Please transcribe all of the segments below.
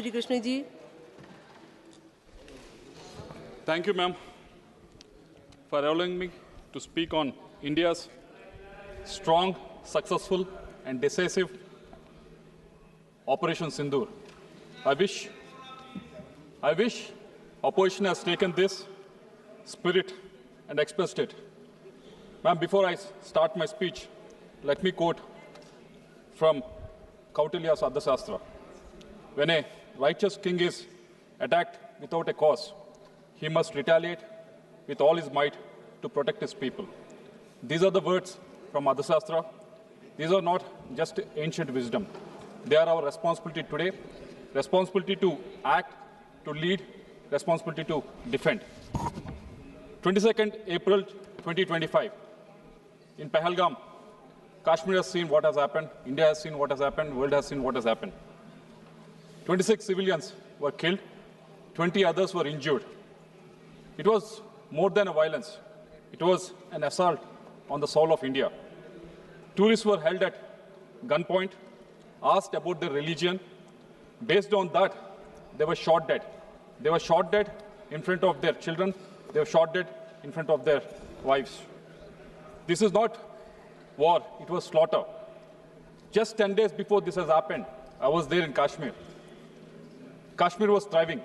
Shri Krishna ji. Thank you, ma'am, for allowing me to speak on India's strong, successful, and decisive Operation Sindoor. I wish opposition has taken this spirit and expressed it. Ma'am, before I start my speech, let me quote from Kautilya's Ardhashastra. When a righteous king is attacked without a cause, he must retaliate with all his might to protect his people. These are the words from Ardhashastra. These are not just ancient wisdom. They are our responsibility today, responsibility to act, to lead, responsibility to defend. 22nd April 2025, in Pahalgam, Kashmir has seen what has happened, India has seen what has happened, world has seen what has happened. 26 civilians were killed, 20 others were injured. It was more than a violence. It was an assault on the soul of India. Tourists were held at gunpoint, asked about their religion. Based on that, they were shot dead. They were shot dead in front of their children. They were shot dead in front of their wives. This is not war, it was slaughter. Just 10 days before this has happened, I was there in Kashmir. Kashmir was thriving.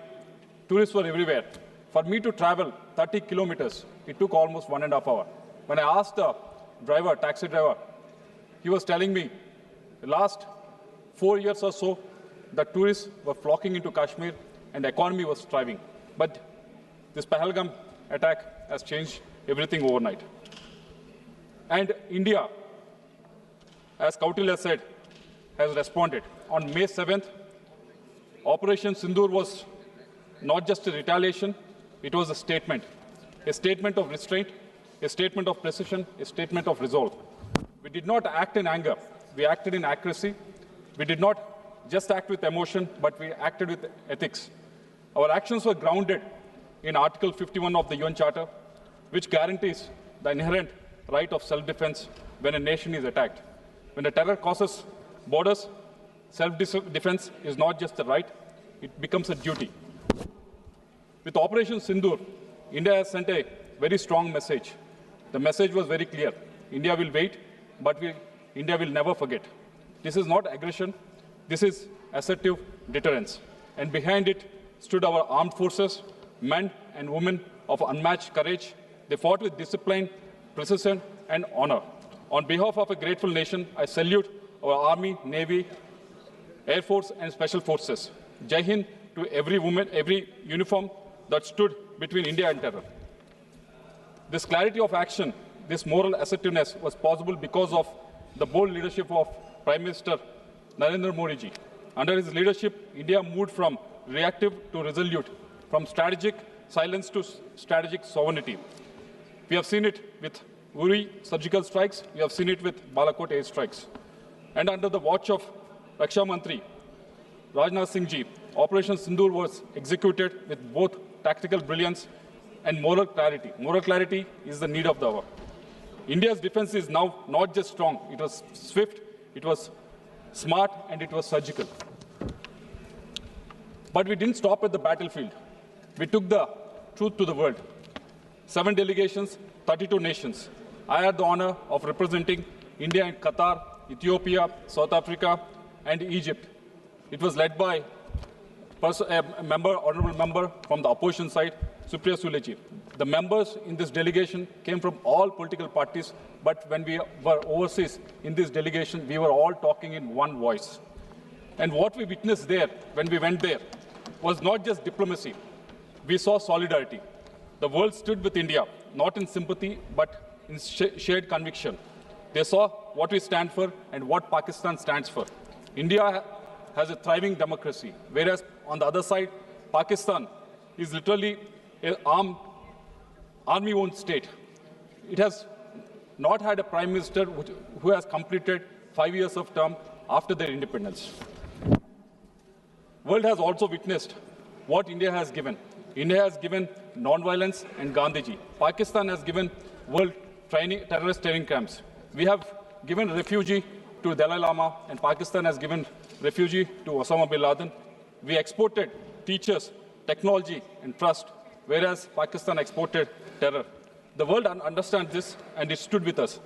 Tourists were everywhere. For me to travel 30 kilometers, it took almost 1.5 hours. When I asked the driver, taxi driver, he was telling me the last 4 years or so, the tourists were flocking into Kashmir and the economy was thriving. But this Pahalgam attack has changed everything overnight. And India, as Kautilya said, has responded. On May 7th, Operation Sindoor was not just a retaliation, it was a statement of restraint, a statement of precision, a statement of resolve. We did not act in anger, we acted in accuracy. We did not just act with emotion, but we acted with ethics. Our actions were grounded in Article 51 of the UN Charter, which guarantees the inherent right of self-defense when a nation is attacked. When the terror crosses borders, self-defense is not just a right, it becomes a duty. With Operation Sindoor, India has sent a very strong message. The message was very clear. India will wait, but India will never forget. This is not aggression, this is assertive deterrence. And behind it stood our armed forces, men and women of unmatched courage. They fought with discipline, precision, and honor. On behalf of a grateful nation, I salute our Army, Navy, Air Force, and Special Forces. Jai Hind to every woman, every uniform that stood between India and terror. This clarity of action, this moral assertiveness was possible because of the bold leadership of Prime Minister Narendra Modi ji. Under his leadership, India moved from reactive to resolute, from strategic silence to strategic sovereignty. We have seen it with Uri surgical strikes, we have seen it with Balakot air strikes. And under the watch of Raksha Mantri, Rajnath Singh ji, Operation Sindoor was executed with both tactical brilliance and moral clarity. Moral clarity is the need of the hour. India's defense is now not just strong, it was swift, it was smart, and it was surgical. But we didn't stop at the battlefield. We took the truth to the world. 7 delegations, 32 nations. I had the honor of representing India in Qatar, Ethiopia, South Africa, and Egypt. It was led by honorable member from the opposition side, Supriya Suleji. The members in this delegation came from all political parties, but when we were overseas in this delegation, we were all talking in one voice. And what we witnessed there, when we went there, was not just diplomacy. We saw solidarity. The world stood with India, not in sympathy, but in shared conviction. They saw what we stand for and what Pakistan stands for. India has a thriving democracy, whereas on the other side, Pakistan is literally an army-owned state. It has not had a prime minister who has completed 5 years of term after their independence. World has also witnessed what India has given. India has given non-violence and Gandhiji. Pakistan has given world terrorist training camps. We have given refugee to Dalai Lama, and Pakistan has given refugee to Osama bin Laden. We exported teachers, technology, and trust, whereas Pakistan exported terror. The world understands this, and it stood with us.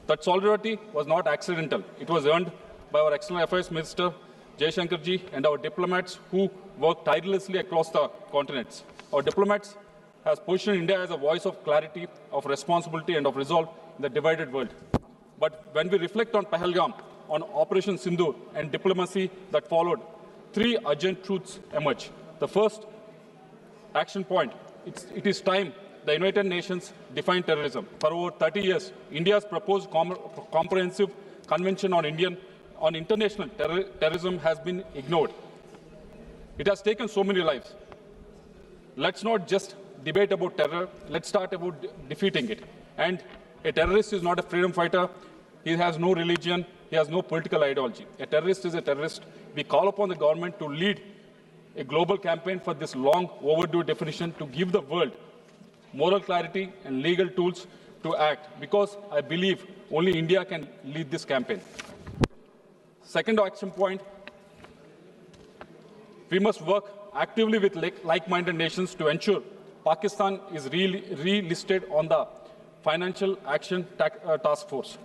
That solidarity was not accidental. It was earned by our External Affairs Minister, Jaishankarji, and our diplomats who worked tirelessly across the continents. Our diplomats has positioned India as a voice of clarity, of responsibility, and of resolve in the divided world. But when we reflect on Pahalgam, on Operation Sindoor, and diplomacy that followed, three urgent truths emerge. The first action point, it is time the United Nations defined terrorism. For over 30 years, India's proposed comprehensive convention on international terrorism has been ignored. It has taken so many lives. Let's not just debate about terror, let's start about defeating it. And a terrorist is not a freedom fighter. He has no religion. He has no political ideology. A terrorist is a terrorist. We call upon the government to lead a global campaign for this long overdue definition to give the world moral clarity and legal tools to act, because I believe only India can lead this campaign. Second action point, we must work actively with like-minded nations to ensure Pakistan is relisted on the Financial Action Task Force.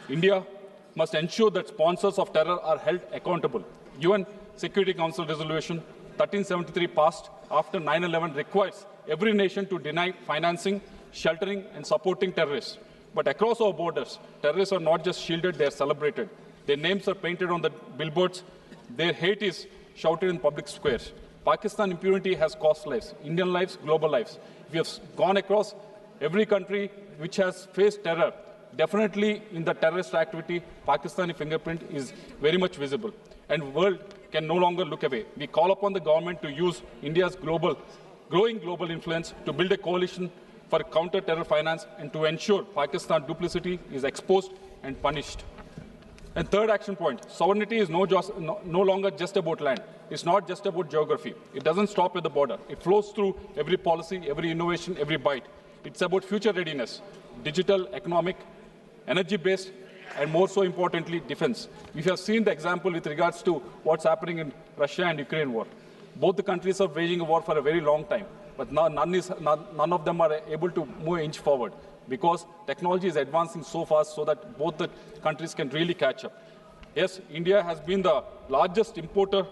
India must ensure that sponsors of terror are held accountable. UN Security Council Resolution 1373 passed after 9/11 requires every nation to deny financing, sheltering, and supporting terrorists. But across our borders, terrorists are not just shielded, they are celebrated. Their names are painted on the billboards. Their hate is shouted in public squares. Pakistan impunity has cost lives, Indian lives, global lives. We have gone across every country which has faced terror. Definitely in the terrorist activity, Pakistani fingerprint is very much visible. And the world can no longer look away. We call upon the government to use India's growing global influence to build a coalition for counter-terror finance and to ensure Pakistan duplicity is exposed and punished. And third action point, sovereignty is no longer just about land. It's not just about geography. It doesn't stop at the border. It flows through every policy, every innovation, every bite. It's about future readiness, digital, economic, energy-based, and more so importantly, defense. We have seen the example with regards to what's happening in Russia and Ukraine war. Both the countries are waging a war for a very long time, but now none of them are able to move an inch forward because technology is advancing so fast so that both the countries can really catch up. Yes, India has been the largest importer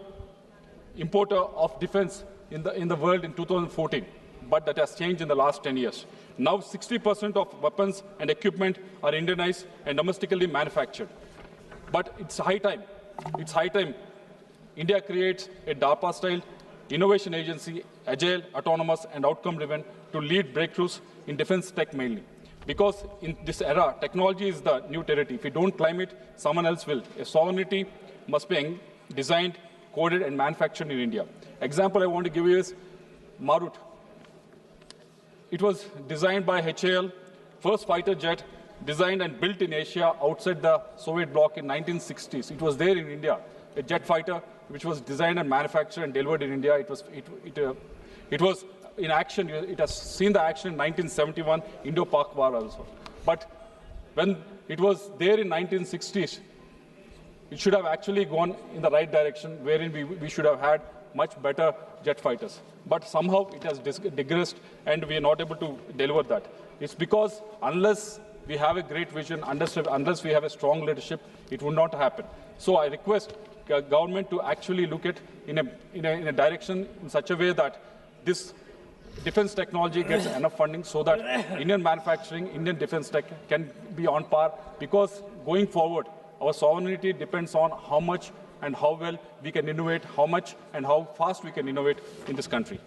of defense in the world in 2014, but that has changed in the last 10 years. Now 60% of weapons and equipment are Indianized and domestically manufactured. But it's high time India creates a DARPA-style innovation agency, agile, autonomous, and outcome-driven to lead breakthroughs in defense tech mainly. Because in this era, technology is the new territory. If we don't climb it, someone else will. A sovereignty must be designed, coded, and manufactured in India. Example I want to give you is Marut. It was designed by HAL, first fighter jet designed and built in Asia outside the Soviet bloc in 1960s. It was there in India, a jet fighter which was designed and manufactured and delivered in India. It was in action. It has seen the action in 1971 Indo-Pak War also. But when it was there in 1960s, it should have actually gone in the right direction, wherein we should have had much better jet fighters. But somehow it has digressed and we are not able to deliver that. It's because unless we have a great vision, unless we have a strong leadership, it would not happen. So I request government to actually look at in a direction in such a way that this defense technology gets enough funding so that Indian manufacturing, Indian defense tech can be on par, because going forward, our sovereignty depends on how much and how well we can innovate, how much and how fast we can innovate in this country.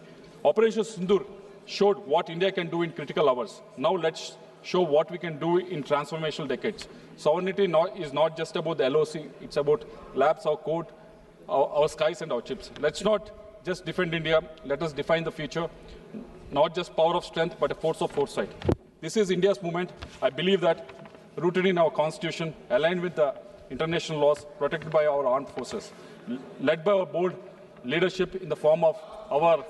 Operation Sindoor showed what India can do in critical hours. Now let's show what we can do in transformational decades. Sovereignty is not just about the LOC, it's about labs, our code, our skies and our chips. Let's not just defend India, let us define the future, not just power of strength, but a force of foresight. This is India's movement. I believe that rooted in our constitution, aligned with the international laws, protected by our armed forces, led by our bold leadership in the form of our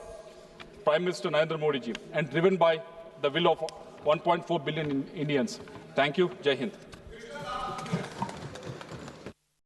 Prime Minister Narendra Modi ji, and driven by the will of 1.4 billion Indians. Thank you. Jai Hind.